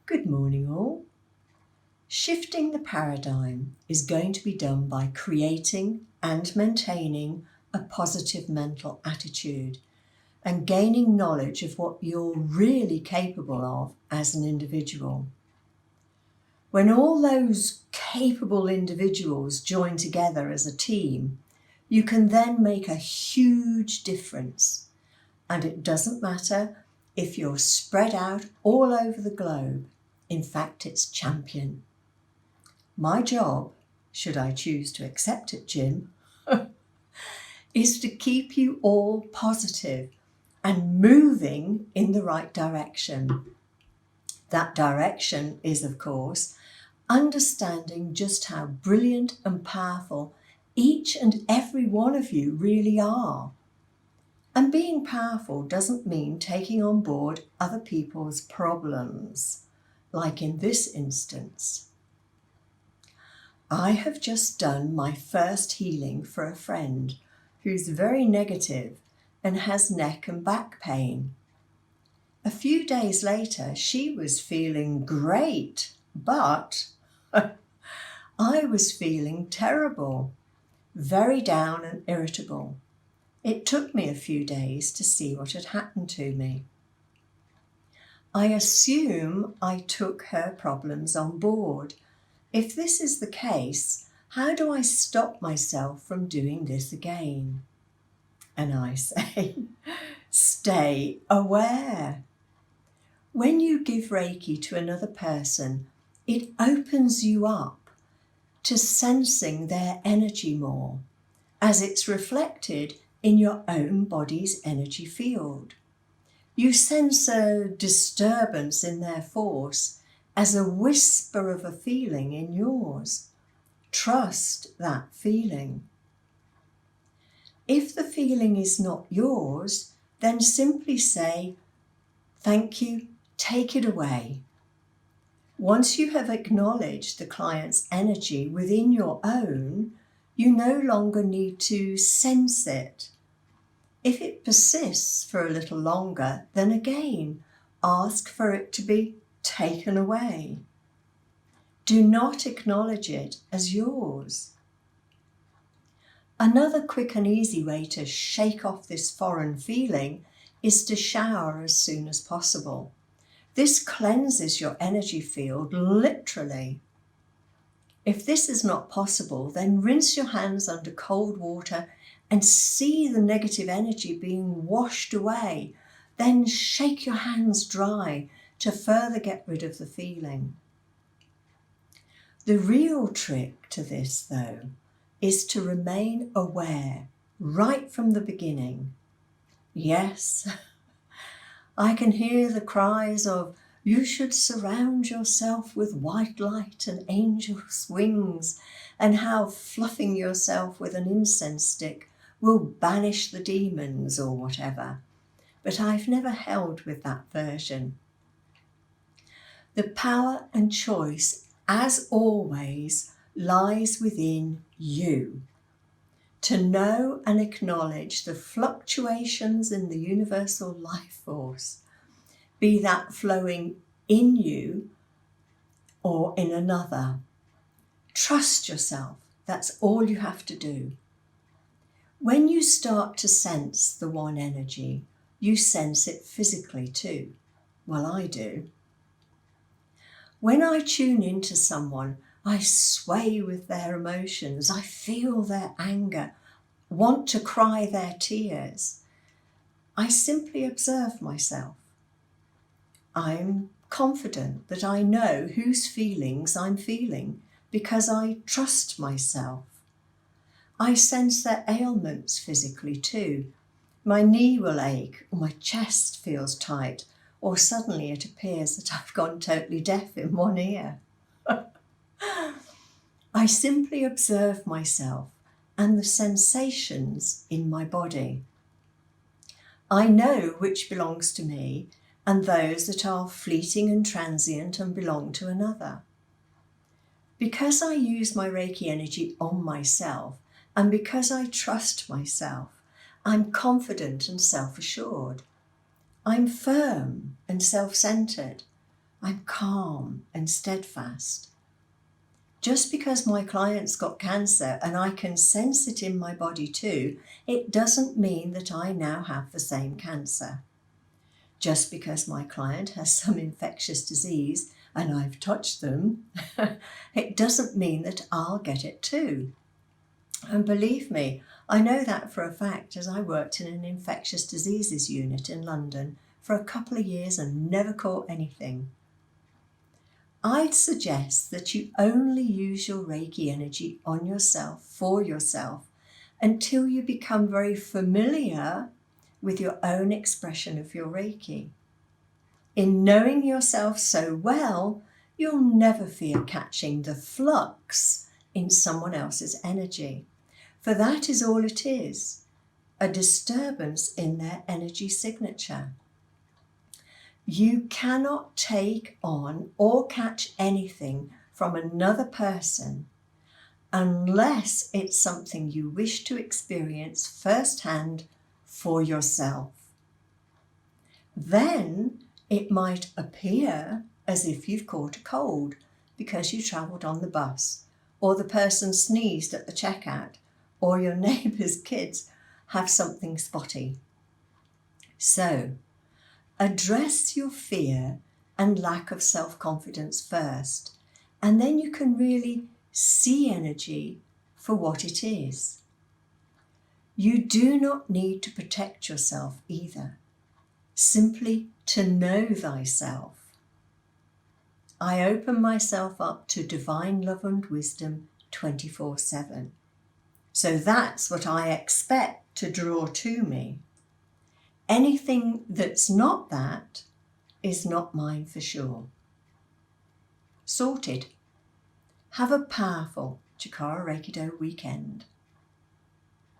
Good morning all. Shifting the paradigm is going to be done by creating and maintaining a positive mental attitude and gaining knowledge of what you're really capable of as an individual. When all those capable individuals join together as a team, you can then make a huge difference. And it doesn't matter if you're spread out all over the globe. In fact, it's champion. My job, should I choose to accept it, Jim, is to keep you all positive and moving in the right direction. That direction is, of course, understanding just how brilliant and powerful each and every one of you really are. And being powerful doesn't mean taking on board other people's problems, like in this instance. I have just done my first healing for a friend who's very negative and has neck and back pain. A few days later, she was feeling great, but I was feeling terrible, very down and irritable. It took me a few days to see what had happened to me. I assume I took her problems on board. If this is the case, how do I stop myself from doing this again? And I say, stay aware. When you give Reiki to another person, it opens you up to sensing their energy more, as it's reflected in your own body's energy field. You sense a disturbance in their force as a whisper of a feeling in yours. Trust that feeling. If the feeling is not yours, then simply say, thank you, take it away. Once you have acknowledged the client's energy within your own, you no longer need to sense it. If it persists for a little longer, then again, ask for it to be taken away. Do not acknowledge it as yours. Another quick and easy way to shake off this foreign feeling is to shower as soon as possible. This cleanses your energy field literally. If this is not possible, then rinse your hands under cold water and see the negative energy being washed away. Then shake your hands dry to further get rid of the feeling. The real trick to this, though, is to remain aware right from the beginning. Yes, I can hear the cries of, you should surround yourself with white light and angel's wings, and how fluffing yourself with an incense stick will banish the demons or whatever. But I've never held with that version. The power and choice, as always, lies within you. To know and acknowledge the fluctuations in the universal life force, be that flowing in you or in another. Trust yourself. That's all you have to do. When you start to sense the one energy, you sense it physically too. Well, I do. When I tune into someone, I sway with their emotions. I feel their anger, want to cry their tears. I simply observe myself. I'm confident that I know whose feelings I'm feeling because I trust myself. I sense their ailments physically too. My knee will ache, or my chest feels tight, or suddenly it appears that I've gone totally deaf in one ear. I simply observe myself and the sensations in my body. I know which belongs to me and those that are fleeting and transient and belong to another. Because I use my Reiki energy on myself, and because I trust myself, I'm confident and self-assured. I'm firm and self-centered. I'm calm and steadfast. Just because my client's got cancer and I can sense it in my body too, it doesn't mean that I now have the same cancer. Just because my client has some infectious disease and I've touched them, it doesn't mean that I'll get it too. And believe me, I know that for a fact, as I worked in an infectious diseases unit in London for a couple of years and never caught anything. I'd suggest that you only use your Reiki energy on yourself, for yourself, until you become very familiar with your own expression of your Reiki. In knowing yourself so well, you'll never fear catching the flux in someone else's energy, for that is all it is, a disturbance in their energy signature. You cannot take on or catch anything from another person unless it's something you wish to experience firsthand for yourself. Then it might appear as if you've caught a cold because you travelled on the bus, or the person sneezed at the checkout, or your neighbour's kids have something spotty. So, address your fear and lack of self-confidence first, and then you can really see energy for what it is. You do not need to protect yourself either, simply to know thyself. I open myself up to divine love and wisdom 24/7. So that's what I expect to draw to me. Anything that's not that is not mine for sure. Sorted. Have a powerful Chikara-reiki-do weekend.